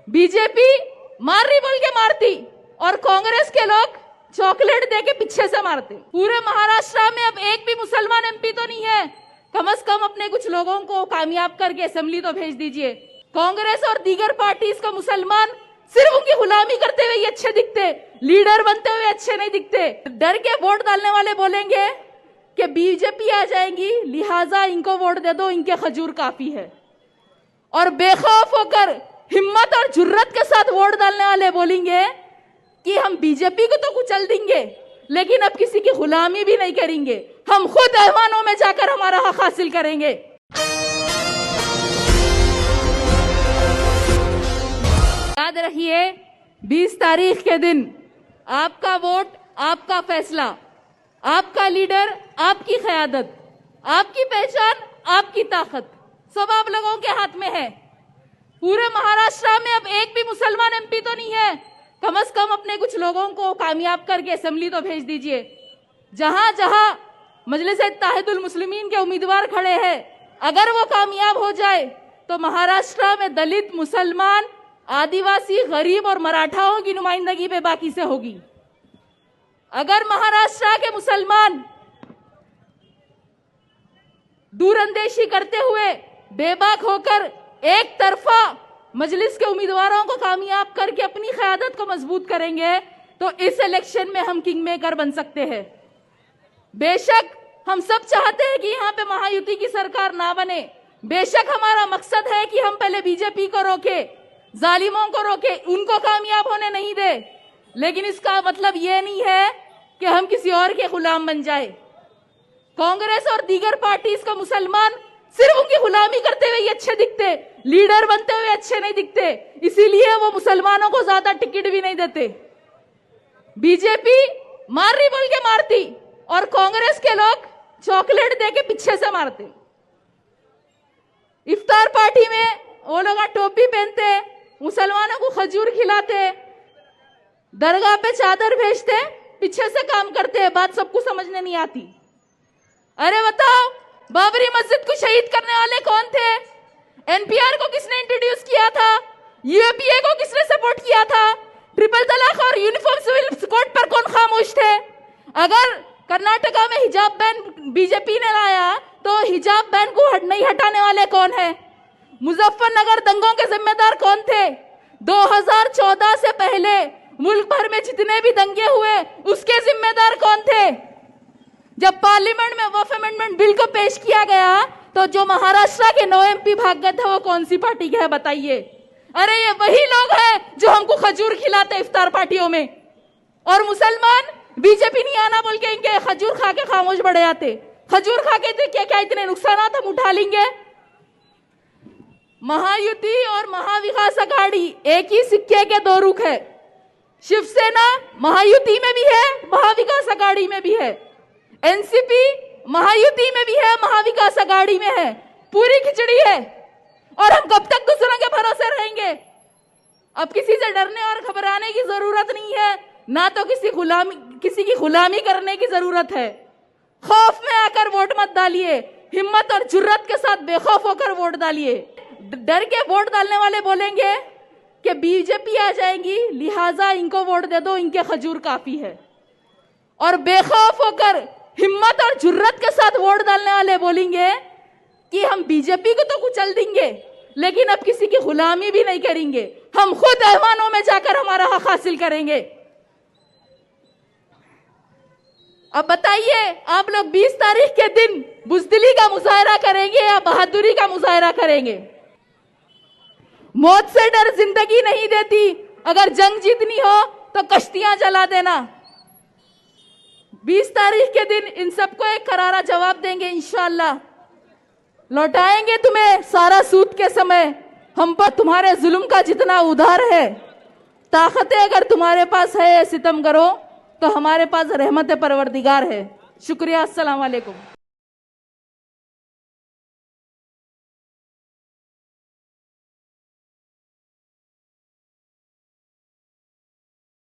BJP मार रही बोल के मारती और कांग्रेस के लोग चॉकलेट दे के पीछे से मारते। पूरे महाराष्ट्र में अब एक भी मुसलमान एमपी तो नहीं है, कम से कम अपने कुछ लोगों को कामयाब करके असेंबली तो भेज दीजिए। कांग्रेस और दीगर पार्टीज को मुसलमान सिर्फ उनकी गुलामी करते हुए अच्छे दिखते, लीडर बनते हुए अच्छे नहीं दिखते। डर के वोट डालने वाले बोलेंगे कि बीजेपी आ जाएंगी, लिहाजा इनको वोट दे दो, इनके खजूर काफी है। और बेखौफ होकर हिम्मत और जुर्रत के साथ वोट डालने वाले बोलेंगे कि हम बीजेपी को तो कुचल देंगे, लेकिन अब किसी की गुलामी भी नहीं करेंगे, हम खुद ऐवानों में जाकर हमारा हक हासिल करेंगे। याद रखिए, 20 तारीख के दिन आपका वोट, आपका फैसला, आपका लीडर, आपकी क़यादत, आपकी पहचान, आपकी ताकत सब आप लोगों के हाथ में है। पूरे महाराष्ट्र में अब एक भी मुसलमान एमपी तो नहीं है, कम से कम अपने कुछ लोगों को कामयाब करके असेंबली तो भेज दीजिए। जहां जहां मजलिस इत्तेहादुल मुस्लिमीन के उम्मीदवार खड़े हैं, अगर वो कामयाब हो जाए तो महाराष्ट्र में दलित, मुसलमान, आदिवासी, गरीब और मराठाओं की नुमाइंदगी पे बाकी से होगी। अगर महाराष्ट्र के मुसलमान दूरअंदेशी करते हुए बेबाक होकर एक तरफा मजलिस के उम्मीदवारों को कामयाब करके अपनी क़यादत को मजबूत करेंगे तो इस इलेक्शन में हम किंग मेकर बन सकते हैं। बेशक हम सब चाहते हैं कि यहाँ पे महायुति की सरकार ना बने, बेशक हमारा मकसद है कि हम पहले बीजेपी को रोके, जालिमों को रोके, उनको कामयाब होने नहीं दे, लेकिन इसका मतलब ये नहीं है कि हम किसी और के गुलाम बन जाए। कांग्रेस और दीगर पार्टीज को मुसलमान सिर्फ उनकी गुलामी करते हुए अच्छे दिखते, लीडर बनते हुए अच्छे नहीं दिखते, इसीलिए वो मुसलमानों को ज्यादा टिकट भी नहीं देते। बीजेपी मार रही बोल के मारती और कांग्रेस के लोग चॉकलेट दे के पीछे से मारते। इफ्तार पार्टी में वो लोग टोपी पहनते, मुसलमानों को खजूर खिलाते, दरगाह पे चादर भेजते, पीछे से काम करते हैं, बात सबको समझने नहीं आती। अरे बताओ, बाबरी मस्जिद को शहीद करने वाले कौन थे? एनपीआर को किसने इंट्रोड्यूस किया था? यूएपीए को किसने सपोर्ट किया था? ट्रिपल तलाक और यूनिफॉर्म सिविल कोड पर कौन खामोश थे? अगर कर्नाटका में हिजाब बैन बीजेपी ने लाया तो हिजाब बैन को नहीं हटाने वाले कौन है? मुजफ्फरनगर दंगों के जिम्मेदार कौन थे? 2014 से पहले मुल्क भर में जितने भी दंगे हुए उसके जिम्मेदार कौन थे? जब पार्लियामेंट में वक्फ अमेंडमेंट बिल को पेश किया गया तो जो महाराष्ट्र के 9 एमपी भाग गए थे वो कौन सी पार्टी के है बताइए? अरे ये वही लोग हैं जो हमको खजूर खिलाते इफ्तार पार्टियों में, और मुसलमान बीजेपी नहीं आना बोल के इनके खजूर खा के खामोश बढ़ जाते। खजूर खा के क्या क्या इतने नुकसान हम उठा लेंगे? महायुति और महाविकास आघाड़ी एक ही सिक्के के दो रुख है। शिवसेना महायुति में भी है, महाविकास आघाड़ी में भी है। एनसीपी महायुति में भी है, महाविकास आघाड़ी में है। पूरी खिचड़ी है, और हम कब तक दूसरों के भरोसे रहेंगे? अब किसी से डरने और घबराने की जरूरत नहीं है, ना तो किसी की गुलामी करने की जरूरत है। खौफ में आकर वोट मत डालिए, हिम्मत और जुर्रत के साथ बेखौफ होकर वोट डालिए। डर के वोट डालने वाले बोलेंगे कि बीजेपी आ जाएंगी, लिहाजा इनको वोट दे दो, इनके खजूर काफी है। और बेखौफ होकर हिम्मत और जुर्रत के साथ वोट डालने वाले बोलेंगे कि हम बीजेपी को तो कुचल देंगे, लेकिन अब किसी की गुलामी भी नहीं करेंगे, हम खुद ऐवानों में जाकर हमारा हक हासिल करेंगे। अब बताइए, आप लोग 20 तारीख के दिन बुज़दिली का मुजाहरा करेंगे या बहादुरी का मुजाहरा करेंगे? मौत से डर जिंदगी नहीं देती, अगर जंग जीतनी हो तो कश्तियां जला देना। 20 तारीख के दिन इन सबको एक करारा जवाब देंगे इंशाअल्लाह। लौटाएंगे तुम्हें सारा सूद के समय, हम पर तुम्हारे जुल्म का जितना उधार है। ताकतें अगर तुम्हारे पास है सितम करो, तो हमारे पास रहमत परवरदिगार है। शुक्रिया, अस्सलाम वालेकुम।